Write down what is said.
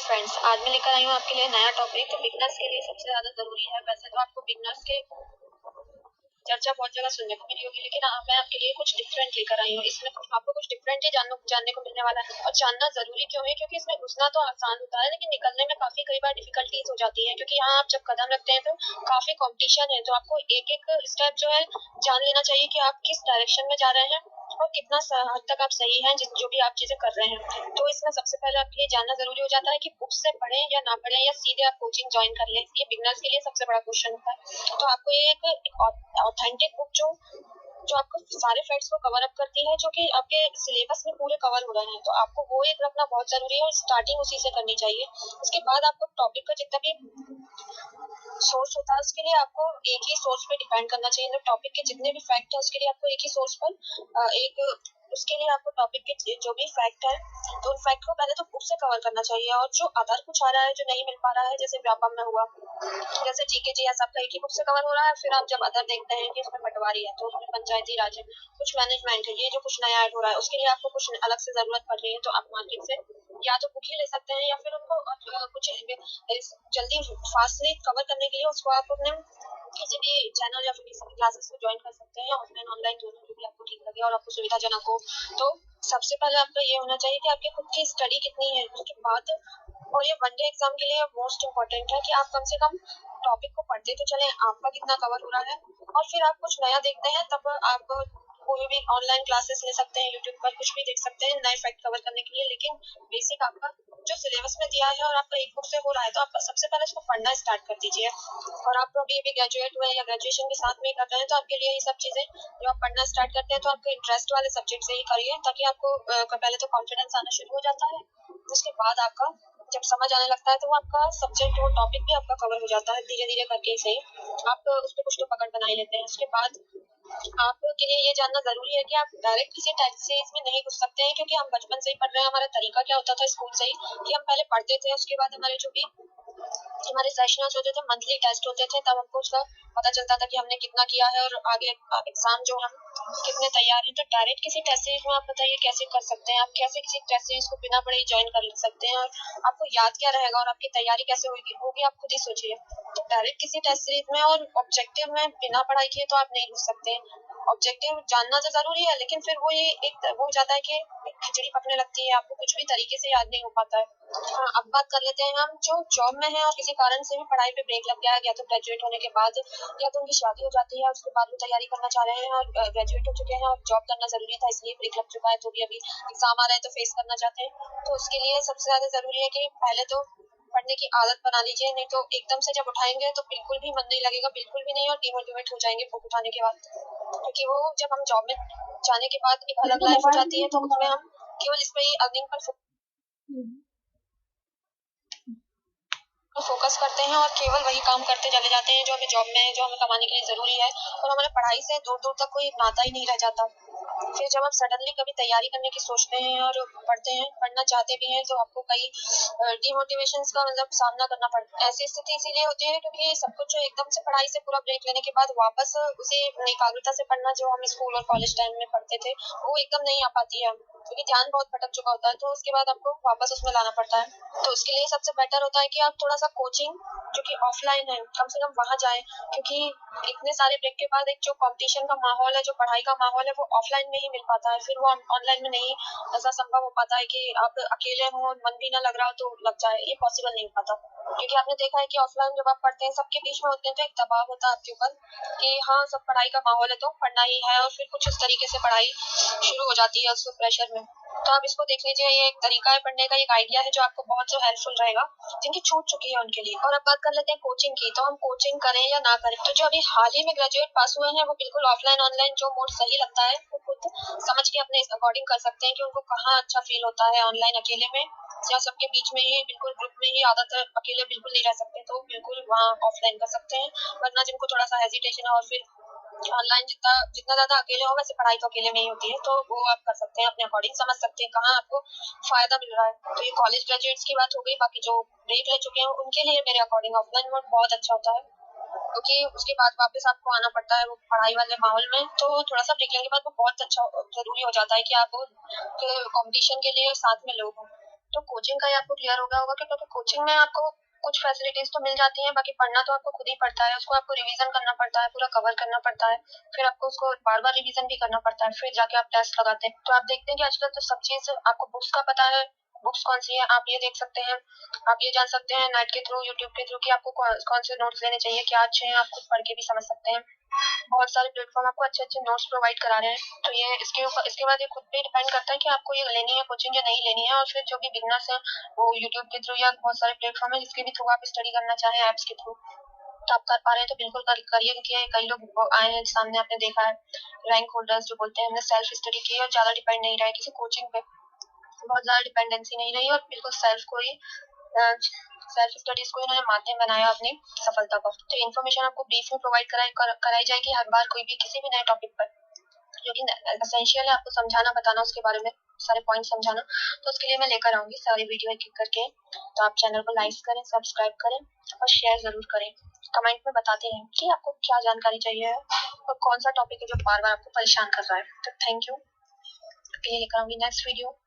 Friends, आज मैं लेकर आई हूँ आपके लिए नया टॉपिक जो बिगनर्स के लिए सबसे ज़्यादा ज़रूरी है। वैसे तो आपको बिगनर्स के चर्चा बहुत जगह सुनने को मिली होगी, लेकिन मैं आपके लिए कुछ डिफरेंट लेकर आई हूँ। इसमें आपको कुछ डिफरेंट ही जानने को मिलने वाला है। और जानना ज़रूरी क्यों है? क्योंकि इसमें घुसना तो आसान होता है, लेकिन निकलने में काफ़ी कई बार डिफिकल्टीज हो जाती है। क्योंकि यहाँ आप जब कदम रखते हैं तो काफ़ी कॉम्पिटिशन है, तो आपको एक एक स्टेप जो है जान लेना चाहिए कि आप किस डायरेक्शन में जा रहे हैं और कितना हद तक आप सही हैं जो भी आप चीजें कर रहे हैं। तो इसमें सबसे पहले आपके लिए जानना जरूरी हो जाता है कि बुक से पढ़ें या ना पढ़ें, या सीधे आप कोचिंग ज्वाइन कर लें। ये बिगनर्स के लिए सबसे बड़ा क्वेश्चन होता है। तो आपको ये एक ऑथेंटिक बुक जो आपको सारे फैक्ट्स को कवर अप करती है, जो कि आपके सिलेबस में पूरे कवर हो रहे हैं, तो आपको वो एक रखना बहुत जरूरी है और स्टार्टिंग उसी से करनी चाहिए। उसके बाद आपको टॉपिक का जितना भी सोर्स होता है उसके लिए आपको एक ही सोर्स पे डिपेंड करना चाहिए। तो टॉपिक के जितने भी फैक्ट है उसके लिए आपको एक ही सोर्स पर एक उसके लिए आपको टॉपिक के जो भी फैक्ट है तो उन फैक्ट को पहले तो बुक से कवर करना चाहिए। और जो अदर कुछ आ रहा है जो नहीं मिल पा रहा है, जैसे व्यापम में हुआ, जैसे जीके जी सबका एक ही बुक से कवर हो रहा है, फिर आप जब अदर देखते हैं कि उसमें पटवारी है तो उसमें पंचायती राज है, कुछ मैनेजमेंट है, ये जो कुछ नया ऐड हो रहा है उसके लिए आपको कुछ अलग से जरूरत पड़ रही है, तो आप मार्केट से या तो बुक ही ले सकते हैं या फिर उनको कुछ जल्दी फास्टली कवर करने के लिए उसको आप अपने किसी भी चैनल या फिर किसी भी क्लासेस में ज्वाइन कर सकते हैं, ऑफलाइन ऑनलाइन दोनों, जो भी आपको ठीक लगे और आपको सुविधाजनक हो। तो सबसे पहले आपका ये होना चाहिए कि आपकी खुद की स्टडी कितनी है। उसके बाद और ये वनडे एग्जाम के लिए मोस्ट इम्पोर्टेंट है कि आप कम से कम टॉपिक को पढ़ते तो चले, आपका कितना कवर हो रहा है, और फिर आप कुछ नया देखते हैं तब आप कोई भी ऑनलाइन क्लासेस ले सकते हैं, यूट्यूब पर कुछ भी देख सकते हैं नए फैक्ट कवर करने के लिए। लेकिन बेसिक आपका जो सिलेबस में दिया है और आपका एक बुक से हो रहा है, तो आप सबसे पहले इसको पढ़ना स्टार्ट कर दीजिए। और आप अभी ग्रेजुएट हुए या ग्रेजुएशन के साथ में कर रहे हैं तो आपके लिए ये सब चीजें जो आप पढ़ना स्टार्ट करते हैं तो आपके इंटरेस्ट वाले सब्जेक्ट से ही करिए, ताकि आपको पहले तो कॉन्फिडेंस आना शुरू हो जाता है। उसके बाद आपका जब समझ आने लगता है तो वो आपका सब्जेक्ट, वो टॉपिक भी आपका कवर हो जाता है धीरे धीरे करके से आप उस पर कुछ तो पकड़ बना ही लेते हैं। उसके बाद आपके लिए ये जानना जरूरी है कि आप डायरेक्ट किसी टेस्ट में नहीं घुस सकते हैं, क्योंकि हम बचपन से ही पढ़ रहे हैं। हमारा तरीका क्या होता था स्कूल से ही कि हम पहले पढ़ते थे, उसके बाद हमारे जो भी हमारे सेशनल्स होते थे, मंथली टेस्ट होते थे, तब हमको उसका पता चलता था कि हमने कितना किया है और आगे एग्जाम जो हम कितने तैयार हैं। तो डायरेक्ट किसी टेस्ट सीरीज में आप बताइए कैसे कर सकते हैं, आप कैसे किसी टेस्ट सीरीज को बिना पढ़े ज्वाइन कर सकते हैं, और आपको याद क्या रहेगा और आपकी तैयारी कैसे होगी वो भी आप खुद ही सोचिए। तो डायरेक्ट किसी टेस्ट सीरीज में और ऑब्जेक्टिव में बिना पढ़ाई किए तो आप नहीं घुस सकते। ऑब्जेक्टिव जानना तो जरूरी है, लेकिन फिर वो ये एक वो हो जाता है कि खिचड़ी पकने लगती है, आपको कुछ भी तरीके से याद नहीं हो पाता है। हाँ, अब बात कर लेते हैं हम जो जॉब में है और किसी कारण से भी पढ़ाई पे ब्रेक लग गया है, या तो ग्रेजुएट होने के बाद, या तो उनकी शादी हो जाती है उसके बाद वो तैयारी करना चाह रहे हैं और ग्रेजुएट हो चुके हैं और जॉब करना जरूरी था इसलिए ब्रेक लग चुका है, तो भी अभी एग्जाम आ रहे हैं तो फेस करना चाहते हैं। तो उसके लिए सबसे ज्यादा जरूरी है कि पहले तो पढ़ने की आदत बना लीजिए, नहीं तो एकदम से जब उठाएंगे तो बिल्कुल भी मन नहीं लगेगा, बिल्कुल भी नहीं, और डिमोटिवेट हो जाएंगे बुक उठाने के बाद। क्योंकि वो जब हम जॉब में जाने के बाद एक अलग लाइफ हो जाती है, तो उसमें हम केवल इस पे ही अर्निंग पर फोकस करते हैं और केवल वही काम करते चले जाते हैं जो हमें जॉब में, जो हमें कमाने के लिए जरूरी है, और हमारे पढ़ाई से दूर दूर तक कोई नाता ही नहीं रह जाता। फिर जब आप सडनली कभी तैयारी करने की सोचते हैं और पढ़ते हैं, पढ़ना चाहते भी हैं, तो आपको कई डिमोटिवेशन का मतलब सामना करना पड़ता है। ऐसी स्थिति इसीलिए होती है क्योंकि सब कुछ जो एकदम से पढ़ाई से पूरा ब्रेक लेने के बाद वापस उसी एकाग्रता से पढ़ना जो हम स्कूल और कॉलेज टाइम में पढ़ते थे, वो एकदम नहीं आ पाती है, क्योंकि ध्यान बहुत भटक चुका होता है, तो उसके बाद आपको वापस उसमें लाना पड़ता है। तो उसके लिए सबसे बेटर होता है कि आप थोड़ा सा कोचिंग जो कि ऑफलाइन है कम से कम वहां जाएं, क्योंकि इतने सारे ब्रेक के बाद एक जो कंपटीशन का माहौल है, जो पढ़ाई का माहौल है, वो ऑफलाइन में ही मिल पाता है, फिर वो ऑनलाइन में नहीं ऐसा संभव हो पाता है कि आप अकेले हो, मन भी ना लग रहा हो तो लग जाए, ये पॉसिबल नहीं हो पाता। क्योंकि आपने देखा है कि ऑफलाइन जब आप पढ़ते हैं सबके बीच में होते हैं तो एक दबाव होता है आपके ऊपर कि हाँ सब पढ़ाई का माहौल है तो पढ़ना ही है, और फिर कुछ इस तरीके से पढ़ाई शुरू हो जाती है उस प्रेशर में। तो आप इसको देख लीजिए, ये एक तरीका है पढ़ने का, एक आइडिया है जो आपको बहुत जो हेल्पफुल रहेगा जिनकी छूट चुकी है उनके लिए। और अब बात कर लेते हैं कोचिंग की, तो हम कोचिंग करें या ना करें। तो जो अभी हाल ही में ग्रेजुएट पास हुए हैं वो बिल्कुल ऑफलाइन ऑनलाइन जो मोड सही लगता है वो खुद समझ के अपने अकॉर्डिंग कर सकते हैं कि उनको कहाँ अच्छा फील होता है, ऑनलाइन अकेले में या सबके बीच में ही बिल्कुल ग्रुप में ही आदत है, अकेले बिल्कुल नहीं रह सकते तो बिल्कुल वहाँ ऑफलाइन कर सकते हैं। वरना जिनको थोड़ा सा हेजिटेशन है और फिर ऑनलाइन जितना जितना ज्यादा अकेले हो, वैसे पढ़ाई तो अकेले में ही होती है, तो वो आप कर सकते हैं, अपने अकॉर्डिंग समझ सकते हैं कहाँ आपको फायदा मिल रहा है। तो ये कॉलेज ग्रेजुएट्स की बात हो गई, बाकी जो ब्रेक ले चुके हैं उनके लिए मेरे अकॉर्डिंग ऑफलाइन मोड बहुत अच्छा होता है, क्योंकि उसके बाद वापस आपको आना पड़ता है वो पढ़ाई वाले माहौल में, तो थोड़ा सा ब्रेक लेने के बाद वो बहुत अच्छा जरूरी हो जाता है कि आप कंपटीशन के लिए साथ में लोग हों। तो कोचिंग का ही आपको क्लियर हो गया होगा कि क्योंकि कोचिंग में आपको कुछ फैसिलिटीज तो मिल जाती हैं, बाकी पढ़ना तो आपको खुद ही पड़ता है, उसको आपको रिवीजन करना पड़ता है, पूरा कवर करना पड़ता है, फिर आपको उसको बार बार रिवीजन भी करना पड़ता है, फिर जाके आप टेस्ट लगाते हैं। तो आप देखते हैं कि आजकल तो सब चीज आपको बुक्स का पता है, बुक्स कौन सी है आप ये देख सकते हैं, आप ये जान सकते हैं नेट के थ्रू, यूट्यूब के थ्रू कि आपको कौन से नोट्स लेने चाहिए, क्या अच्छे हैं, आप खुद पढ़ के भी समझ सकते हैं। बहुत सारे प्लेटफॉर्म आपको अच्छे अच्छे नोट्स प्रोवाइड करा रहे हैं। तो ये इसके ऊपर इसके बाद ये खुद पे डिपेंड करता है कि आपको ये लेनी है कोचिंग या नहीं लेनी है। और फिर जो भी बिगनर्स हैं वो यूट्यूब के थ्रू या बहुत सारे प्लेटफॉर्म है जिसके भी थ्रू आप स्टडी करना चाहें ऐप्स के थ्रू, तो आप कर पा रहे हैं तो बिल्कुल करिए, क्योंकि कई लोग आए हैं सामने आपने देखा है, रैंक होल्डर्स जो बोलते हैं हमने सेल्फ स्टडी की और ज्यादा डिपेंड नहीं रहा है किसी कोचिंग पे, बहुत ज्यादा डिपेंडेंसी नहीं रही और बिल्कुल सेल्फ को ही सेल्फ स्टडीज को इन्होंने माध्यम बनाया अपनी सफलता का। तो इन्फॉर्मेशन आपको ब्रीफ में प्रोवाइड कराई जाएगी हर बार कोई भी किसी भी नए टॉपिक पर, जो कि एसेंशियल है आपको समझाना बताना उसके बारे में, सारे पॉइंट समझाना। तो उसके लिए मैं लेकर आऊंगी सारी वीडियो एक एक करके। तो आप चैनल को लाइक करें, सब्सक्राइब करें और शेयर जरूर करें। कमेंट में बताते रहें कि आपको क्या जानकारी चाहिए और कौन सा टॉपिक है जो बार बार आपको परेशान कर रहा है। तो थैंक यू, लेकर आऊंगी नेक्स्ट वीडियो।